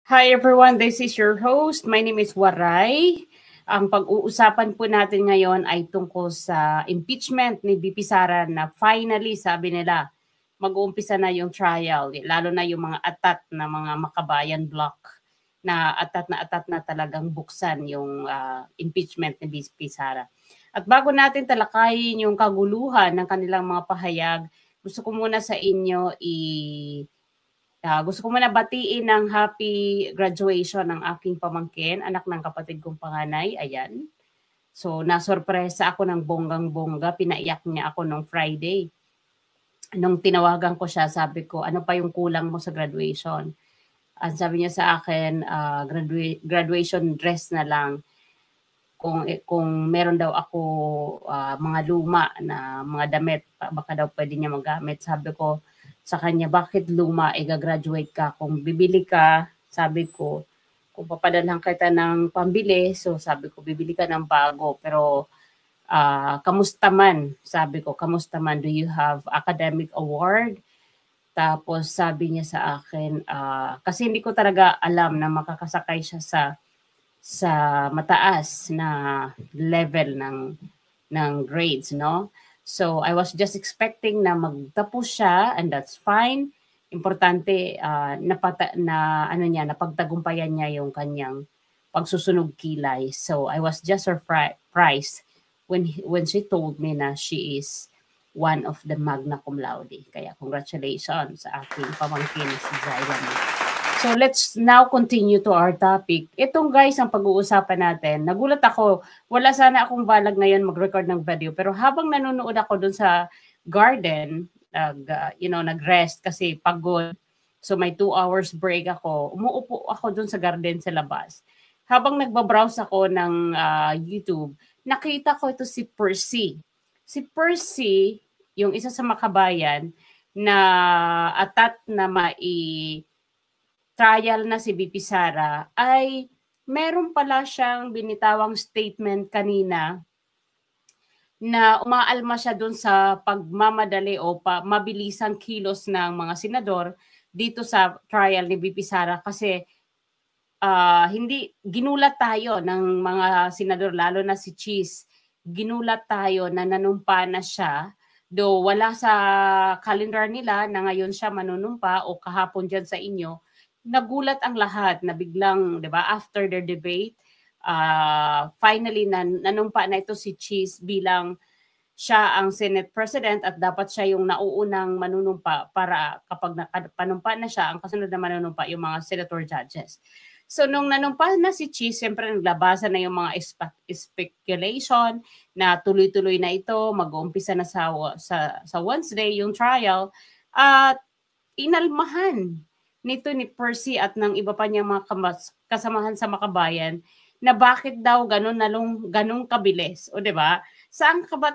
Hi everyone, this is your host. My name is Waray. Ang pag-uusapan po natin ngayon ay tungkol sa impeachment ni VP Sara na finally, sabi nila, mag-uumpisa na yung trial, lalo na yung mga atat na mga makabayan block na atat na talagang buksan yung impeachment ni VP Sara. At bago natin talakayin yung kaguluhan ng kanilang mga pahayag, gusto ko muna sa inyo gusto ko muna batiin ng happy graduation ng aking pamangkin, anak ng kapatid kong panganay, ayan. So, nasorpresa ako ng bonggang-bongga, pinaiyak niya ako nung Friday. Nung tinawagan ko siya, sabi ko, ano pa yung kulang mo sa graduation? Ang sabi niya sa akin, graduation dress na lang. Kung meron daw ako mga luma na mga damit, baka daw pwede niya magamit. Sabi ko sa kanya, bakit luma, gagraduate ka? Kung bibili ka, sabi ko, kung papadalhan kita ng pambili, so sabi ko, bibili ka ng bago. Pero kamusta man? Sabi ko, kamusta man? Do you have academic award? Tapos sabi niya sa akin, kasi hindi ko talaga alam na makakasakay siya sa mataas na level ng grades, no? So I was just expecting na magtapos siya, and that's fine. Importante napagtagumpayan niya yung kanyang pagsusunog kilay. So I was just surprised when she told me na she is one of the magna cum laude. Kaya congratulations sa aking pamangkin si Zylan. So let's now continue to our topic. Itong guys ang pag-uusapan natin. Nagulat ako, wala sana akong balag ngayon mag-record ng video, pero habang nanonood ako dun sa garden, nag-rest kasi pagod. So may 2 hours break ako. Umuupo ako dun sa garden sa labas. Habang nagbabrowse ako ng YouTube, nakita ko ito si Percy. Si Percy, yung isa sa makabayan na atat na trial na si VP Sara, ay meron pala siyang binitawang statement kanina na umaalma siya dun sa pagmamadali o mabilisang kilos ng mga senador dito sa trial ni VP Sara kasi hindi ginulat tayo ng mga senador, lalo na si Cheese. Ginulat tayo na nanumpa na siya, though wala sa calendar nila na ngayon siya manunumpa o kahapon dyan sa inyo. Nagulat ang lahat na biglang, 'di ba, after their debate, finally nanumpa na ito si Cheese bilang siya ang Senate President at dapat siya yung nauunang manunumpa para kapag panumpa na siya, ang kasunod na manunumpa yung mga senator judges. So nung nanumpa na si Cheese, siyempre naglabasan na yung mga speculation na tuloy-tuloy na ito, mag-uumpisa na sa Wednesday yung trial, at inalmahan nito ni Percy at ng iba pa niyang mga kasamahan sa makabayan na bakit daw ganun kabilis, o 'di ba? Saan ba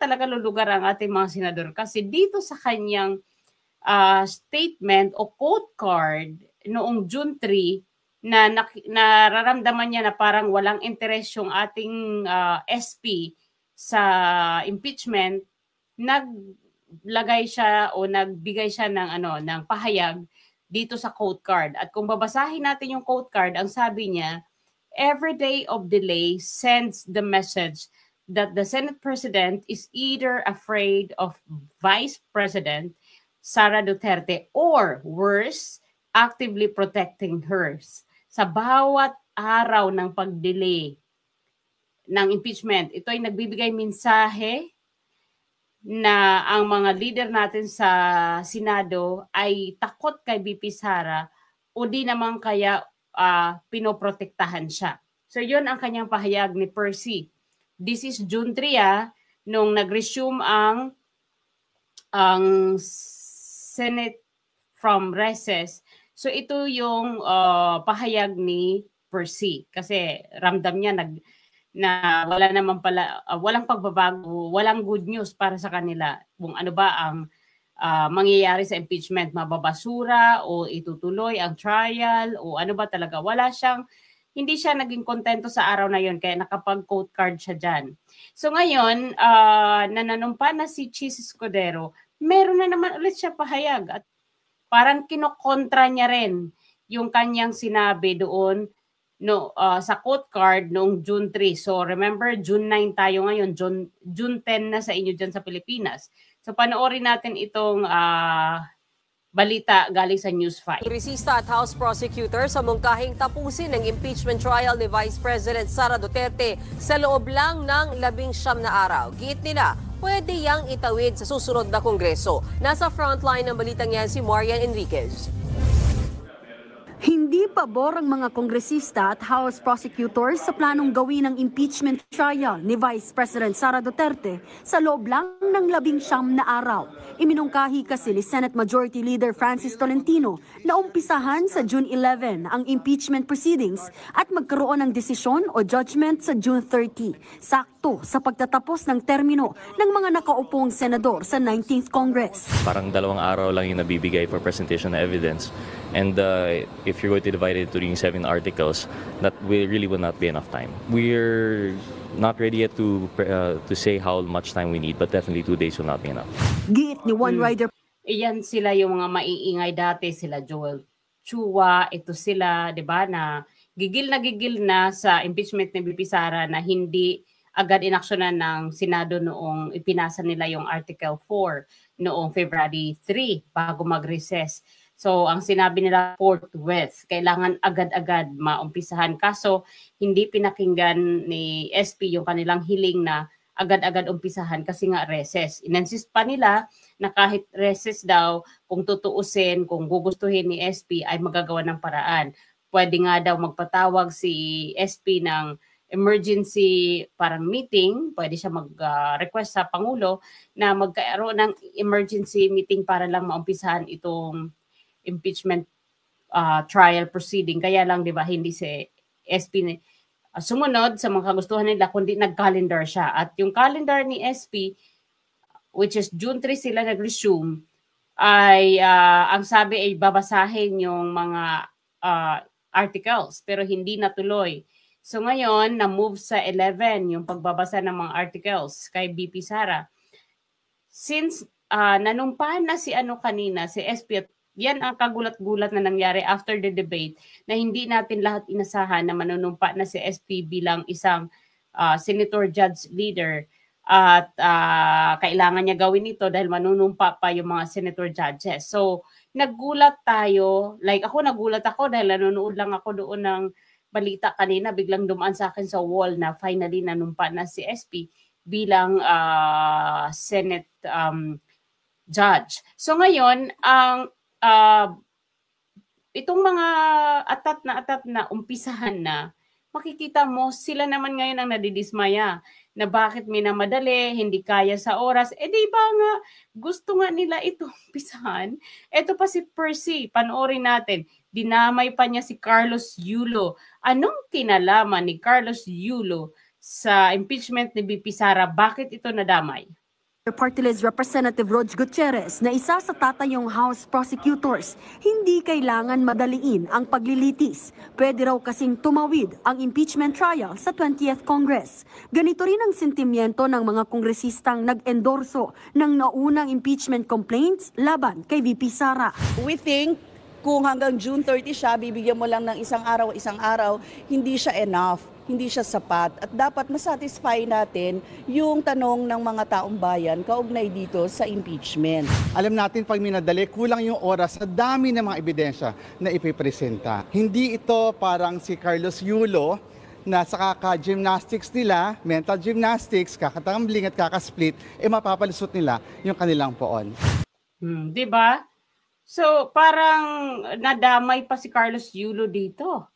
talaga lulugar ang ating mga senador? Kasi dito sa kanyang statement o quote card noong June 3 na nararamdaman niya na parang walang interes yung ating SP sa impeachment, nagbigay siya ng pahayag dito sa quote card. At kung babasahin natin yung quote card, ang sabi niya, every day of delay sends the message that the Senate President is either afraid of Vice President Sara Duterte or worse, actively protecting her. Sa bawat araw ng pag-delay ng impeachment, ito ay nagbibigay mensahe na ang mga leader natin sa Senado ay takot kay VP Sara o di naman kaya pinoprotektahan siya. So yun ang kanyang pahayag ni Percy. This is June 3 nung nag-resume ang Senate from recess. So ito yung pahayag ni Percy kasi ramdam niya na wala naman pala, walang pagbabago, walang good news para sa kanila. Kung ano ba ang mangyayari sa impeachment, mababasura o itutuloy ang trial o ano ba talaga. Hindi siya naging kontento sa araw na yon kaya nakapag-quote card siya dyan. So ngayon, nananumpa na si Cheese Escudero, meron na naman ulit siya pahayag at parang kinokontra niya rin yung kanyang sinabi doon sa quote card noong June 3. So remember, June 9 tayo ngayon, June 10 na sa inyo dyan sa Pilipinas. So panoorin natin itong balita galing sa News 5. Kongresista at House Prosecutor sa mungkahing tapusin ng impeachment trial ni Vice President Sara Duterte sa loob lang ng 19 na araw. Giit nila, pwede yang itawid sa susunod na Kongreso. Nasa frontline ng balitang yan si Marian Enriquez. Hindi pabor ang mga kongresista at House prosecutors sa planong gawin ang impeachment trial ni Vice President Sara Duterte sa loob lang ng 19 na araw. Iminungkahi kasi ni Senate Majority Leader Francis Tolentino na umpisahan sa June 11 ang impeachment proceedings at magkaroon ng desisyon o judgment sa June 30, sakto sa pagtatapos ng termino ng mga nakaupong senador sa 19th Congress. Parang 2 araw lang yung nabibigay for presentation of evidence. And if you're going to divide it into the 7 articles, that really will not be enough time. We're not ready yet to say how much time we need, but definitely 2 days will not be enough. Giit ni One Rider. Iyan sila yung mga maiingay dati, sila Joel Chua, ito sila, 'di ba, na gigil na sa impeachment ni VP Sara na hindi agad inaksyonan ng Senado noong ipinasa nila yung Article 4 noong February 3 bago mag-recess. So, ang sinabi nila forthwith, kailangan agad-agad maumpisahan. Kaso, hindi pinakinggan ni SP yung kanilang hiling na agad-agad umpisahan kasi nga recess. Inansist pa nila na kahit recess daw, kung tutuusin, kung gugustuhin ni SP ay magagawa ng paraan. Pwede nga daw magpatawag si SP ng emergency parang meeting, pwede siya mag-request sa Pangulo na magkaroon ng emergency meeting para lang maumpisahan itong impeachment trial proceeding. Kaya lang, di ba, hindi si SP sumunod sa mga kagustuhan nila, kundi nag-calendar siya. At yung calendar ni SP, which is June 3 sila nag-resume, ay ang sabi ay babasahin yung mga articles, pero hindi natuloy. So ngayon, na-move sa 11 yung pagbabasa ng mga articles kay VP Sara. Since nanumpahan na si kanina, si SP, at yan ang kagulat-gulat na nangyari after the debate na hindi natin lahat inasahan na manunumpa na si SP bilang isang senator judge leader at kailangan niya gawin ito dahil manunumpa pa yung mga senator judges. So naggulat tayo, like ako nagulat ako dahil nanonood lang ako doon ng balita kanina, biglang dumaan sa akin sa wall na finally nanumpa na si SP bilang Senate judge. So ngayon, ang itong mga atat na umpisahan na, makikita mo sila naman ngayon ang nadidismaya na bakit minamadali, hindi kaya sa oras. Di ba nga, gusto nga nila ito umpisahan. Ito pa si Percy, panoorin natin. Dinamay pa niya si Carlos Yulo. Anong kinalaman ni Carlos Yulo sa impeachment ni VP Sara? Bakit ito nadamay? Party List Representative Rog Gutierrez na isa sa tatayong House prosecutors, hindi kailangan madaliin ang paglilitis. Pwede raw kasing tumawid ang impeachment trial sa 20th Congress. Ganito rin ang sentimiento ng mga kongresistang nag-endorso ng naunang impeachment complaints laban kay VP Sara. We think kung hanggang June 30 siya, bibigyan mo lang ng isang araw, hindi siya enough. Hindi siya sapat at dapat masatisfy natin yung tanong ng mga taong bayan kaugnay dito sa impeachment. Alam natin pag minadali, kulang yung oras sa dami ng mga ebidensya na ipipresenta. Hindi ito parang si Carlos Yulo na sa kaka-gymnastics nila, mental gymnastics, kakatambling at kakasplit, mapapalusot nila yung kanilang poon. Di ba? So parang nadamay pa si Carlos Yulo dito.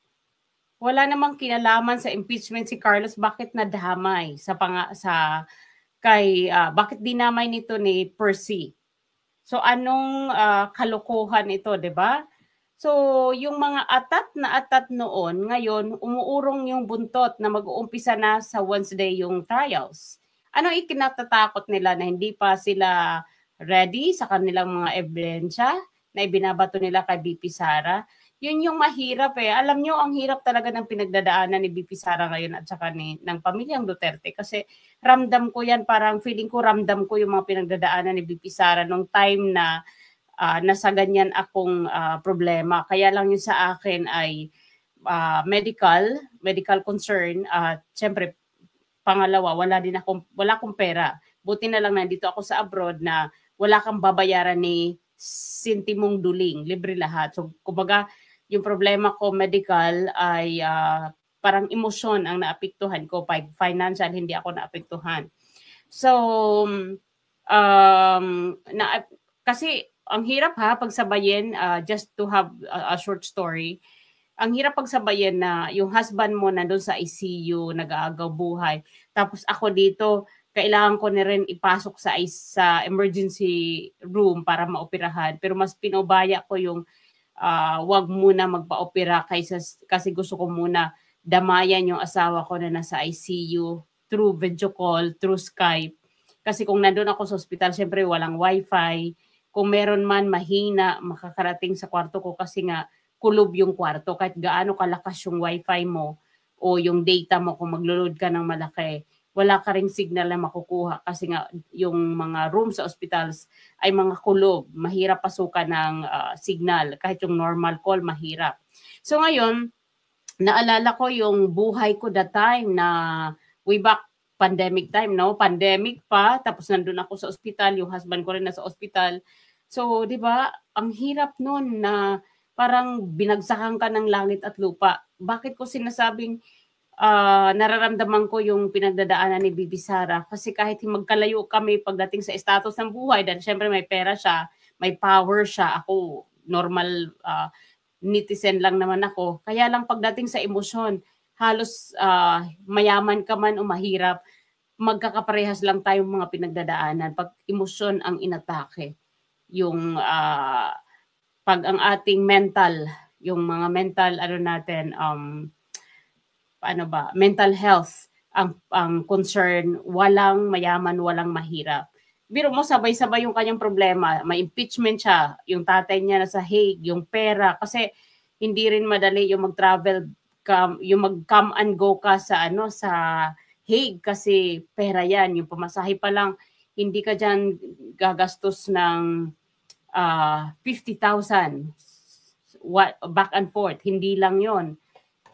Wala namang kinalaman sa impeachment si Carlos, bakit nadamay bakit dinamay nito ni Percy? So anong kalokohan ito, 'di ba? So yung mga atat noon, ngayon umuurong yung buntot na mag-uumpisa na sa Wednesday yung trials. Ano ikinatatakot nila na hindi pa sila ready sa kanilang mga ebidensya na ibinabato nila kay VP Sara? Yun yung mahirap eh. Alam nyo, ang hirap talaga ng pinagdadaanan ni VP Sara ngayon at saka ng pamilyang Duterte. Kasi ramdam ko yan, parang feeling ko ramdam ko yung mga pinagdadaanan ni VP Sara nung time na nasa ganyan akong problema. Kaya lang yung sa akin ay medical concern. Siyempre, pangalawa, wala akong pera. Buti na lang nandito ako sa abroad na wala kang babayaran ni sintimong duling, libre lahat. So, kumbaga, yung problema ko medical ay parang emosyon ang naapektuhan ko. Financial, hindi ako naapektuhan. So, kasi ang hirap pagsabayin, just to have a short story, ang hirap pagsabayin na yung husband mo nandun sa ICU, nag-aagaw buhay. Tapos ako dito, kailangan ko na rin ipasok sa emergency room para maoperahan. Pero mas pinubaya ko yung wag muna magpa-opera kasi gusto ko muna damayan yung asawa ko na nasa ICU through video call, through Skype. Kasi kung nandun ako sa ospital, syempre walang wifi. Kung meron man mahina, makakarating sa kwarto ko kasi nga kulob yung kwarto. Kahit gaano kalakas yung wifi mo o yung data mo, kung maglo-load ka ng malaki, wala ka ring signal na makukuha kasi nga yung mga room sa hospitals ay mga kulob. Mahirap pasukan ng signal. Kahit yung normal call, mahirap. So ngayon, naalala ko yung buhay ko that time na way back pandemic time, no? Pandemic pa, tapos nandun ako sa ospital, yung husband ko rin nasa ospital. So, di ba, ang hirap nun na parang binagsakan ka ng langit at lupa. Bakit ko sinasabing nararamdaman ko yung pinagdadaanan ni Bibi Sara? Kasi kahit magkalayo kami pagdating sa status ng buhay, dahil syempre may pera siya, may power siya, ako normal netizen lang naman ako. Kaya lang pagdating sa emosyon, halos mayaman ka man o mahirap, magkakaparehas lang tayong mga pinagdadaanan pag emosyon ang inatake. Yung pag ang ating mental, yung mga mental natin, mental health ang concern, walang mayaman, walang mahirap. Biro mo, sabay-sabay yung kanyang problema. May impeachment siya, yung tatay niya nasa Hague, yung pera, kasi hindi rin madali yung mag-travel, yung mag-come and go ka sa Hague kasi pera yan. Yung pamasahe pa lang, hindi ka dyan gagastos ng 50,000 back and forth. Hindi lang yon.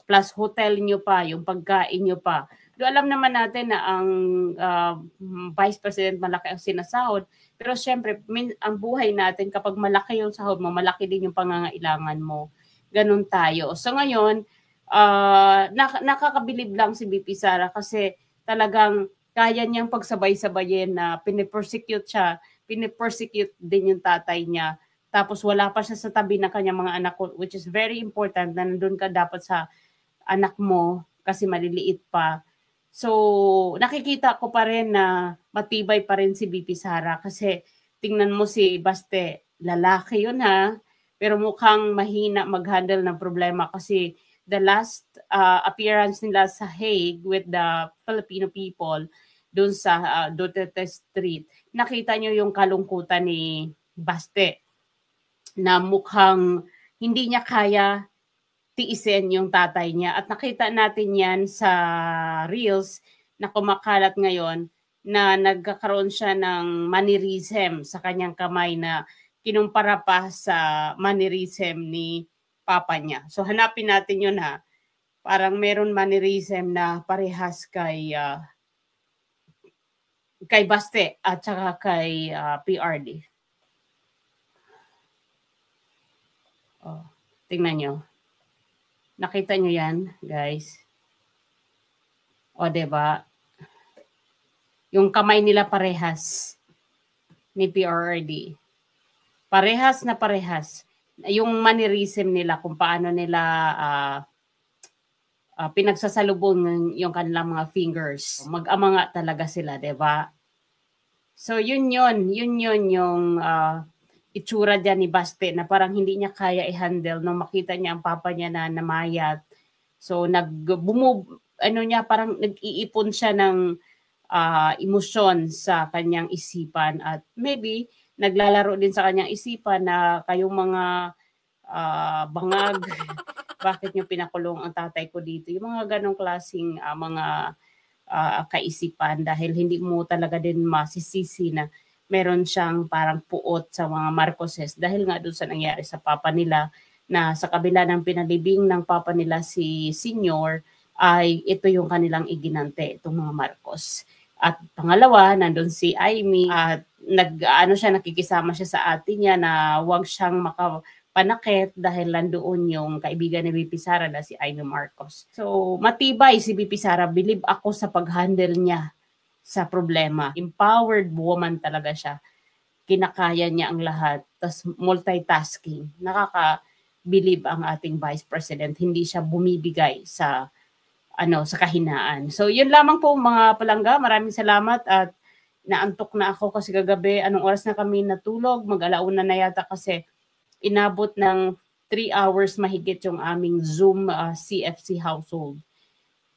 Plus hotel nyo pa, yung pagkain nyo pa. Do alam naman natin na ang Vice President malaki ang sinasahod. Pero syempre, ang buhay natin, kapag malaki yung sahod mo, malaki din yung pangangailangan mo. Ganun tayo. So ngayon, nakakabilib lang si BP Sara kasi talagang kaya niyang pagsabay-sabayin na pinipersecute siya, pinipersecute din yung tatay niya. Tapos wala pa siya sa tabi ng kanyang mga anak, which is very important na nandun ka dapat sa anak mo kasi maliliit pa. So nakikita ko pa rin na matibay pa rin si BP Sara kasi tingnan mo si Baste, lalaki yun pero mukhang mahina mag-handle ng problema kasi the last appearance nila sa Hague with the Filipino people doon sa Duterte Street, nakita nyo yung kalungkutan ni Baste na mukhang hindi niya kaya tiisin yung tatay niya. At nakita natin yan sa reels na kumakalat ngayon na nagkakaroon siya ng mannerism sa kanyang kamay na kinumpara pa sa mannerism ni papa niya. So hanapin natin yun Parang meron mannerism na parehas kay Baste at saka kay PRD. Oh, tingnan nyo. Nakita nyo yan, guys? O, diba? Yung kamay nila parehas ni PRD. Parehas na parehas. Yung mannerism nila, kung paano nila pinagsasalubong yung kanilang mga fingers. Mag-ama nga talaga sila, diba? So, yun yung itsura dyan ni Baste na parang hindi niya kaya i-handle nung makita niya ang papa niya na namayat. So, parang nag-iipon siya ng emosyon sa kanyang isipan at maybe naglalaro din sa kanyang isipan na kayong mga bangag, bakit niyo pinakulong ang tatay ko dito? Yung mga ganong klaseng mga kaisipan dahil hindi mo talaga din masisisi na meron siyang parang puot sa mga Marcoses dahil nga doon sa nangyari sa papa nila, na sa kabila ng pinalibing ng papa nila si Senior, ay ito yung kanilang iginante, itong mga Marcos. At pangalawa, nandun si Amy at nakikisama siya sa ate niya na huwag siyang makapanakit dahil nandoon yung kaibigan ni VP Sara na si Amy Marcos. So matibay si VP Sara, believe ako sa pag-handle niya sa problema. Empowered woman talaga siya. Kinakaya niya ang lahat. Tas multitasking. Nakaka-believe ang ating Vice President. Hindi siya bumibigay sa sa kahinaan. So yun lamang po mga palangga. Maraming salamat at naantok na ako kasi kagabi. Anong oras na kami natulog? Mag-alauna na yata kasi inabot ng 3 hours mahigit yung aming Zoom CFC household.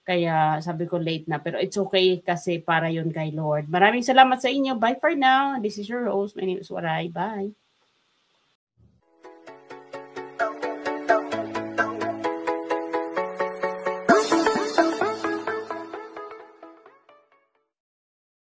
Kaya sabi ko late na, pero it's okay kasi para yun kay Lord. Maraming salamat sa inyo. Bye for now. This is your host. My name is Waray. Bye.